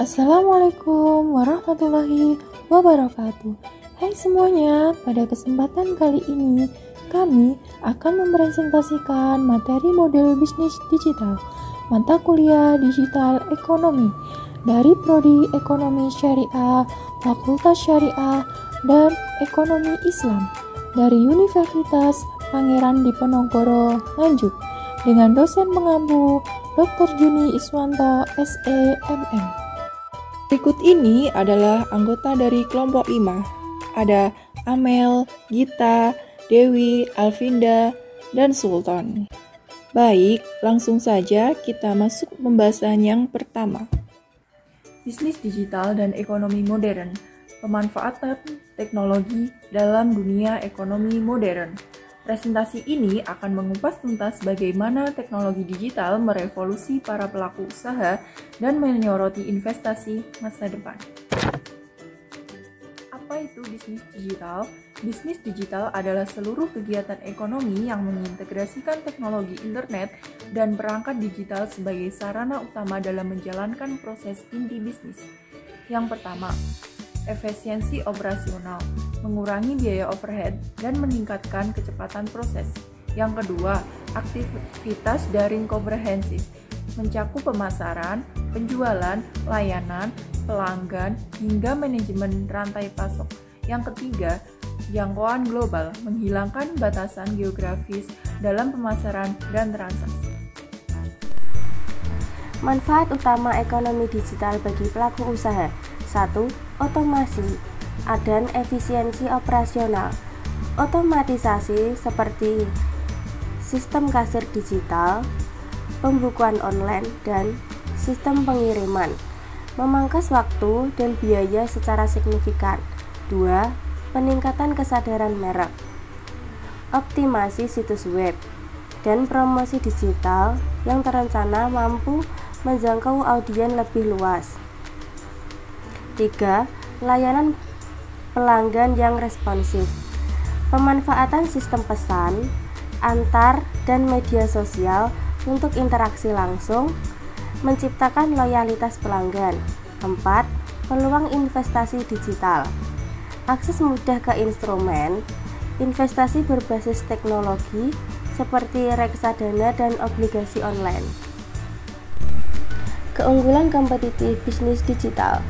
Assalamualaikum warahmatullahi wabarakatuh. Hai semuanya, pada kesempatan kali ini kami akan mempresentasikan materi model bisnis digital mata kuliah digital ekonomi dari Prodi Ekonomi Syariah, Fakultas Syariah dan Ekonomi Islam dari Universitas Pangeran Diponegoro, Nganjuk dengan dosen pengampu Dr. Juni Iswanto, SEMM. Berikut ini adalah anggota dari kelompok 5. Ada Amel, Gita, Dewi, Alvinda, dan Sultan. Baik, langsung saja kita masuk pembahasan yang pertama. Bisnis digital dan ekonomi modern. Pemanfaatan teknologi dalam dunia ekonomi modern. Presentasi ini akan mengupas tuntas bagaimana teknologi digital merevolusi para pelaku usaha dan menyoroti investasi masa depan. Apa itu bisnis digital? Bisnis digital adalah seluruh kegiatan ekonomi yang mengintegrasikan teknologi internet dan perangkat digital sebagai sarana utama dalam menjalankan proses inti bisnis. Yang pertama, efisiensi operasional, mengurangi biaya overhead, dan meningkatkan kecepatan proses. Yang kedua, aktivitas daring komprehensif, mencakup pemasaran, penjualan, layanan, pelanggan, hingga manajemen rantai pasok. Yang ketiga, jangkauan global, menghilangkan batasan geografis dalam pemasaran dan transaksi. Manfaat utama ekonomi digital bagi pelaku usaha. 1. Otomasi dan efisiensi operasional. Otomatisasi seperti sistem kasir digital, pembukuan online, dan sistem pengiriman memangkas waktu dan biaya secara signifikan. 2. Peningkatan kesadaran merek. Optimasi situs web dan promosi digital yang terencana mampu menjangkau audiens lebih luas. 3. Layanan pelanggan yang responsif. Pemanfaatan sistem pesan, antar, dan media sosial untuk interaksi langsung, menciptakan loyalitas pelanggan. 4. Peluang investasi digital. Akses mudah ke instrumen investasi berbasis teknologi seperti reksadana dan obligasi online. Keunggulan kompetitif bisnis digital.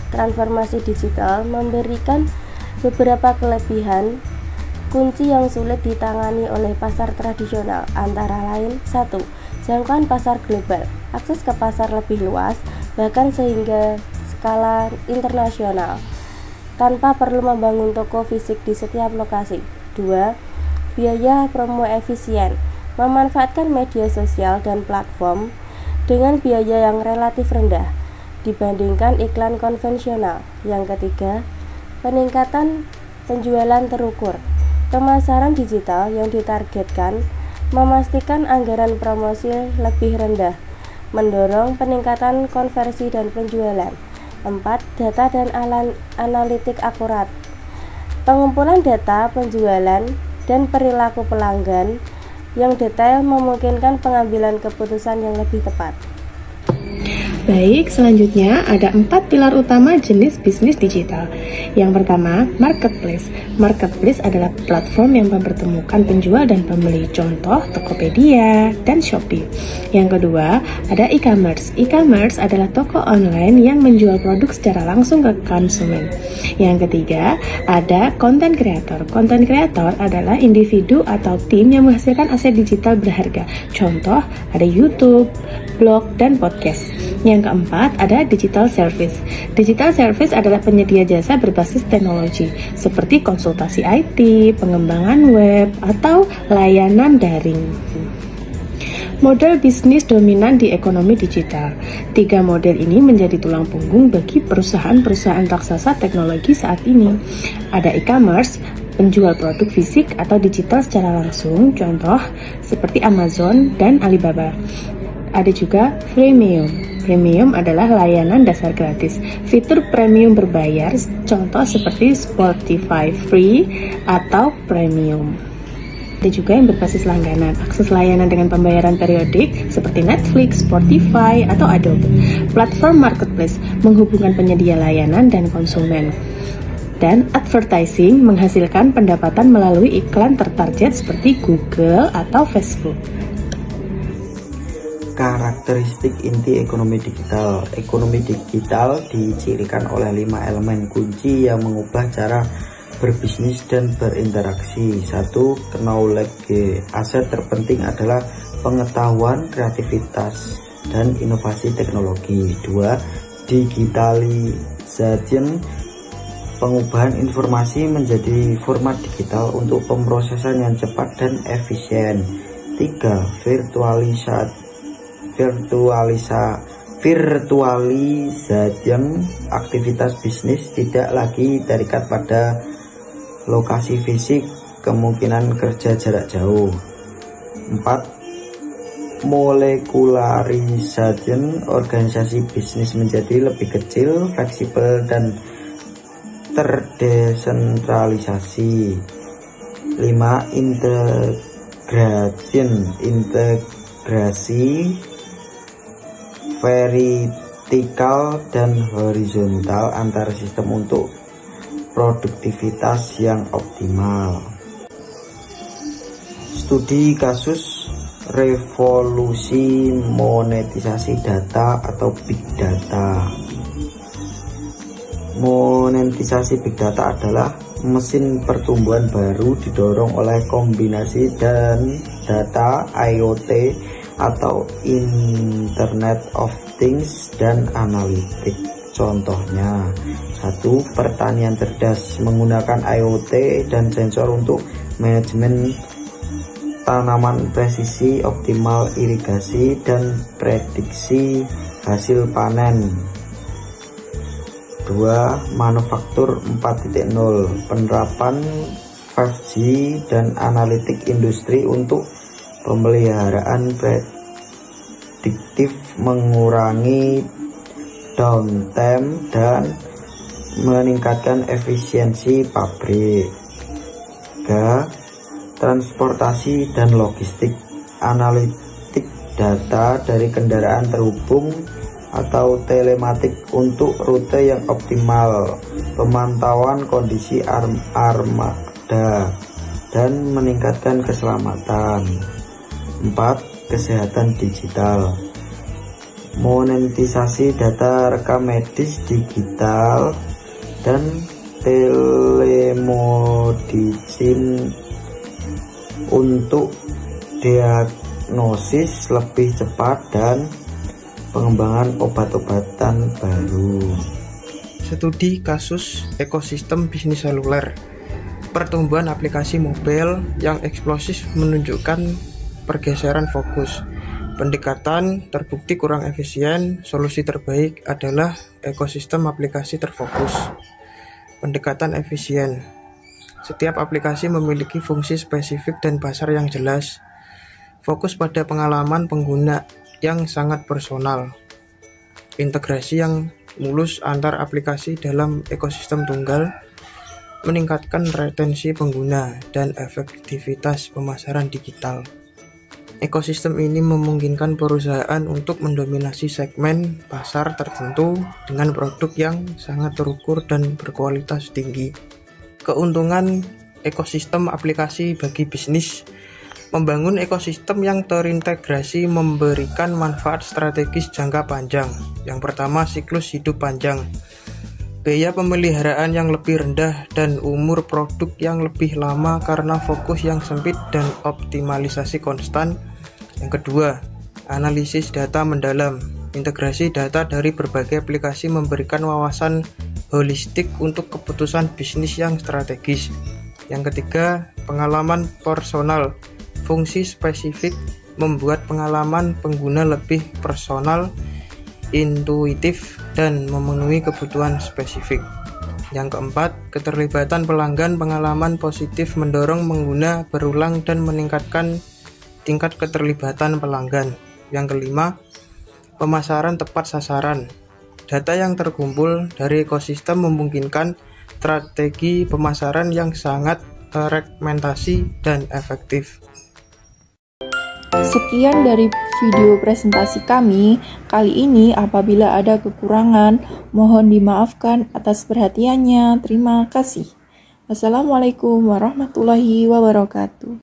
Transformasi digital memberikan beberapa kelebihan kunci yang sulit ditangani oleh pasar tradisional, antara lain 1. Jangkauan pasar global, akses ke pasar lebih luas, bahkan sehingga skala internasional, tanpa perlu membangun toko fisik di setiap lokasi. 2. Biaya promo efisien, memanfaatkan media sosial dan platform dengan biaya yang relatif rendah dibandingkan iklan konvensional. Yang ketiga, peningkatan penjualan terukur. Pemasaran digital yang ditargetkan memastikan anggaran promosi lebih rendah, mendorong peningkatan konversi dan penjualan. 4. Data dan analitik akurat. Pengumpulan data penjualan dan perilaku pelanggan yang detail memungkinkan pengambilan keputusan yang lebih tepat. Baik, selanjutnya ada 4 pilar utama jenis bisnis digital. Yang pertama, marketplace. Marketplace adalah platform yang mempertemukan penjual dan pembeli, contoh Tokopedia dan Shopee. Yang kedua, ada e-commerce. E-commerce adalah toko online yang menjual produk secara langsung ke konsumen. Yang ketiga, ada content creator. Content creator adalah individu atau tim yang menghasilkan aset digital berharga, contoh ada YouTube, blog, dan podcast. Yang keempat, ada digital service. Digital service adalah penyedia jasa berbasis teknologi, seperti konsultasi IT, pengembangan web, atau layanan daring. Model bisnis dominan di ekonomi digital. 3 model ini menjadi tulang punggung bagi perusahaan-perusahaan raksasa teknologi saat ini. Ada e-commerce, penjual produk fisik atau digital secara langsung, contoh seperti Amazon dan Alibaba. Ada juga freemium. Premium adalah layanan dasar gratis. Fitur premium berbayar, contoh seperti Spotify Free atau Premium. Ada juga yang berbasis langganan, akses layanan dengan pembayaran periodik seperti Netflix, Spotify, atau Adobe. Platform marketplace menghubungkan penyedia layanan dan konsumen. Dan advertising menghasilkan pendapatan melalui iklan tertarget seperti Google atau Facebook. Karakteristik inti ekonomi digital. Ekonomi digital dicirikan oleh 5 elemen kunci yang mengubah cara berbisnis dan berinteraksi. 1. Knowledge. Aset terpenting adalah pengetahuan, kreativitas, dan inovasi teknologi. 2. Digitalization. Pengubahan informasi menjadi format digital untuk pemrosesan yang cepat dan efisien. 3. Virtualization. Aktivitas bisnis tidak lagi terikat pada lokasi fisik, kemungkinan kerja jarak jauh. 4. Molekularisation. Organisasi bisnis menjadi lebih kecil, fleksibel, dan terdesentralisasi. 5. Integrasi vertikal dan horizontal antar sistem untuk produktivitas yang optimal. Studi kasus revolusi monetisasi data atau big data. Monetisasi big data adalah mesin pertumbuhan baru didorong oleh kombinasi dan data IoT atau Internet of Things dan analitik. Contohnya, 1. Pertanian cerdas menggunakan IoT dan sensor untuk manajemen tanaman presisi, optimal irigasi, dan prediksi hasil panen. 2. Manufaktur 4.0 penerapan 5G dan analitik industri untuk pemeliharaan prediktif, mengurangi downtime dan meningkatkan efisiensi pabrik. 3. Transportasi dan logistik, analitik data dari kendaraan terhubung atau telematik untuk rute yang optimal, pemantauan kondisi armada, dan meningkatkan keselamatan. 4. Kesehatan digital, monetisasi data rekam medis digital dan telemedicine untuk diagnosis lebih cepat dan pengembangan obat-obatan baru. Studi kasus ekosistem bisnis seluler. Pertumbuhan aplikasi mobile yang eksplosif menunjukkan pergeseran fokus. Pendekatan terbukti kurang efisien, solusi terbaik adalah ekosistem aplikasi terfokus. Pendekatan efisien. Setiap aplikasi memiliki fungsi spesifik dan pasar yang jelas. Fokus pada pengalaman pengguna yang sangat personal. Integrasi yang mulus antar aplikasi dalam ekosistem tunggal, meningkatkan retensi pengguna dan efektivitas pemasaran digital. Ekosistem ini memungkinkan perusahaan untuk mendominasi segmen pasar tertentu dengan produk yang sangat terukur dan berkualitas tinggi. Keuntungan ekosistem aplikasi bagi bisnis. Membangun ekosistem yang terintegrasi memberikan manfaat strategis jangka panjang. Yang pertama, siklus hidup panjang. Biaya pemeliharaan yang lebih rendah dan umur produk yang lebih lama karena fokus yang sempit dan optimalisasi konstan. Yang kedua, analisis data mendalam. Integrasi data dari berbagai aplikasi memberikan wawasan holistik untuk keputusan bisnis yang strategis. Yang ketiga, pengalaman personal. Fungsi spesifik membuat pengalaman pengguna lebih personal, intuitif, dan memenuhi kebutuhan spesifik. Yang keempat, keterlibatan pelanggan. Pengalaman positif mendorong pengguna berulang dan meningkatkan tingkat keterlibatan pelanggan. Yang kelima, pemasaran tepat sasaran. Data yang terkumpul dari ekosistem memungkinkan strategi pemasaran yang sangat terregmentasi, dan efektif. Sekian dari video presentasi kami kali ini. Apabila ada kekurangan, mohon dimaafkan atas perhatiannya. Terima kasih. Wassalamualaikum warahmatullahi wabarakatuh.